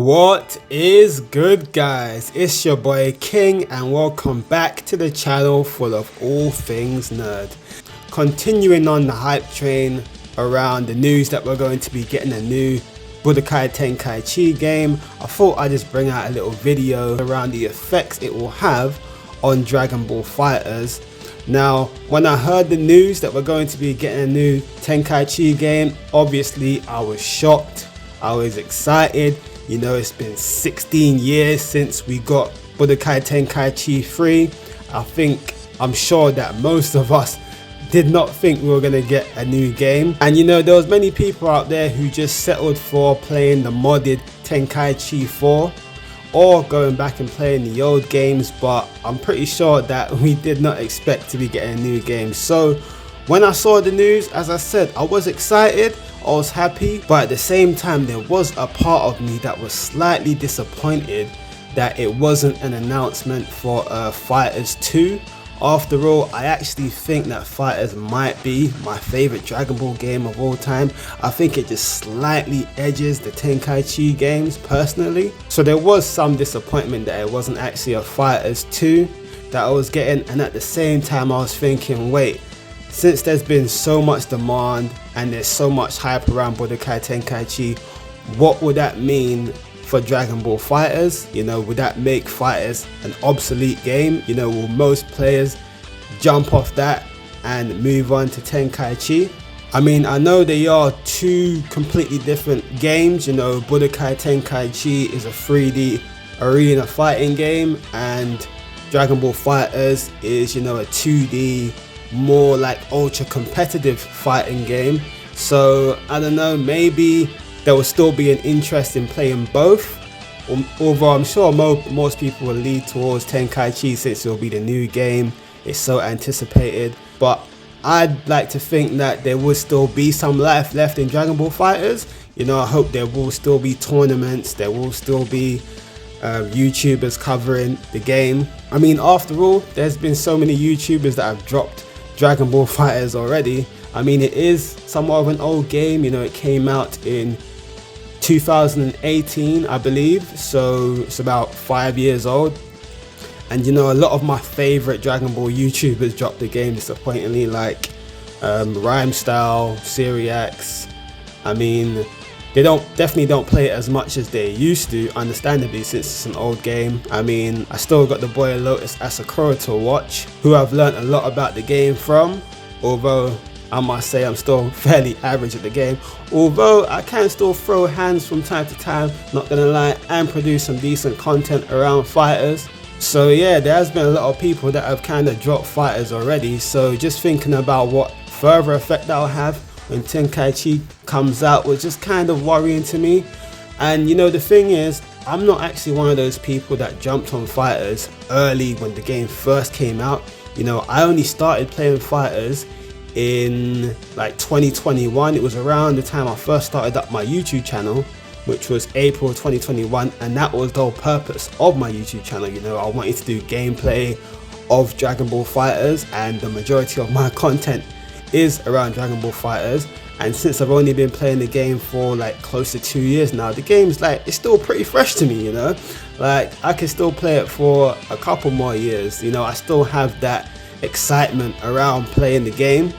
What is good, guys? It's your boy King and welcome back to the channel full of all things nerd. Continuing on the hype train around the news that we're going to be getting a new Budokai Tenkaichi game, I thought I'd just bring out a little video around the effects it will have on Dragonball FighterZ. Now, when I heard the news that we're going to be getting a new Tenkaichi game, obviously I was shocked, I was excited. You know, it's been 16 years since we got Budokai Tenkaichi 3. I'm sure that most of us did not think we were going to get a new game. And you know, there was many people out there who just settled for playing the modded Tenkaichi 4 or going back and playing the old games, but I'm pretty sure that we did not expect to be getting a new game. So when I saw the news, as I said, I was excited, I was happy, but at the same time there was a part of me that was slightly disappointed that it wasn't an announcement for FighterZ 2. After all, I actually think that FighterZ might be my favorite Dragon Ball game of all time. I think it just slightly edges the Tenkaichi games personally. So there was some disappointment that it wasn't actually a FighterZ 2 that I was getting, and at the same time I was thinking, wait, since there's been so much demand and there's so much hype around Budokai Tenkaichi, what would that mean for Dragon Ball FighterZ? You know, would that make FighterZ an obsolete game? You know, will most players jump off that and move on to Tenkaichi? I mean, I know they are two completely different games. You know, Budokai Tenkaichi is a 3D arena fighting game and Dragon Ball FighterZ is, you know, a 2D more like ultra competitive fighting game. So I don't know, maybe there will still be an interest in playing both, although I'm sure most people will lead towards Tenkaichi since it will be the new game, it's so anticipated. But I'd like to think that there will still be some life left in Dragon Ball FighterZ. You know, I hope there will still be tournaments, there will still be YouTubers covering the game. I mean, after all, there's been so many YouTubers that have dropped Dragon Ball FighterZ already. I mean, it is somewhat of an old game. You know, it came out in 2018, I believe, so it's about 5 years old. And you know, a lot of my favorite Dragon Ball YouTubers dropped the game disappointingly, like Rhymestyle, Syriax. I mean, they definitely don't play it as much as they used to, understandably, since it's an old game. I mean, I still got the boy Lotus Asakura to watch, who I've learned a lot about the game from, although I must say I'm still fairly average at the game, although I can still throw hands from time to time, not gonna lie, and produce some decent content around FighterZ. So yeah, there has been a lot of people that have kind of dropped FighterZ already, so just thinking about what further effect that'll have when Tenkaichi comes out was just kind of worrying to me. And you know, the thing is, I'm not actually one of those people that jumped on FighterZ early when the game first came out. You know, I only started playing FighterZ in like 2021. It was around the time I first started up my YouTube channel, which was April 2021, and that was the whole purpose of my YouTube channel. You know, I wanted to do gameplay of Dragon Ball FighterZ, and the majority of my content is around Dragon Ball FighterZ. And since I've only been playing the game for like close to 2 years now, the game's like, it's still pretty fresh to me, you know, like I can still play it for a couple more years. You know, I still have that excitement around playing the game,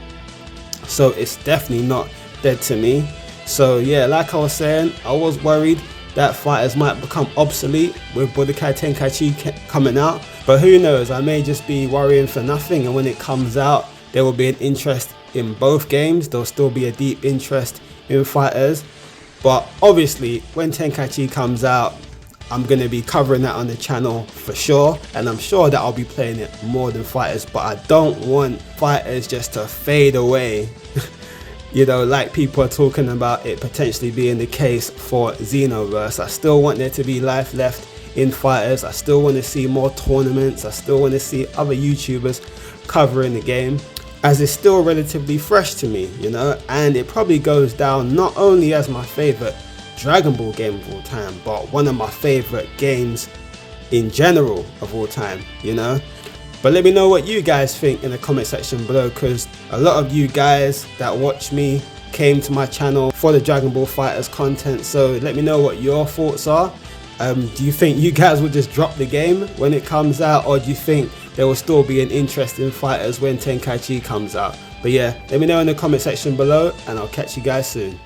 so it's definitely not dead to me. So yeah, like I was saying, I was worried that FighterZ might become obsolete with Budokai Tenkaichi coming out, but who knows, I may just be worrying for nothing, and when it comes out there will be an interest in both games. There'll still be a deep interest in FighterZ, but obviously when Tenkaichi comes out, I'm going to be covering that on the channel for sure, and I'm sure that I'll be playing it more than FighterZ, but I don't want FighterZ just to fade away. You know, like people are talking about it potentially being the case for Xenoverse. I still want there to be life left in FighterZ. I still want to see more tournaments. I still want to see other YouTubers covering the game, as it's still relatively fresh to me, you know, and it probably goes down not only as my favorite Dragon Ball game of all time, but one of my favorite games in general of all time, you know. But let me know what you guys think in the comment section below, because a lot of you guys that watch me came to my channel for the Dragon Ball FighterZ content, so let me know what your thoughts are. Do you think you guys will just drop the game when it comes out, or do you think there will still be an interest in fighters when Tenkaichi comes out? But yeah, let me know in the comment section below, and I'll catch you guys soon.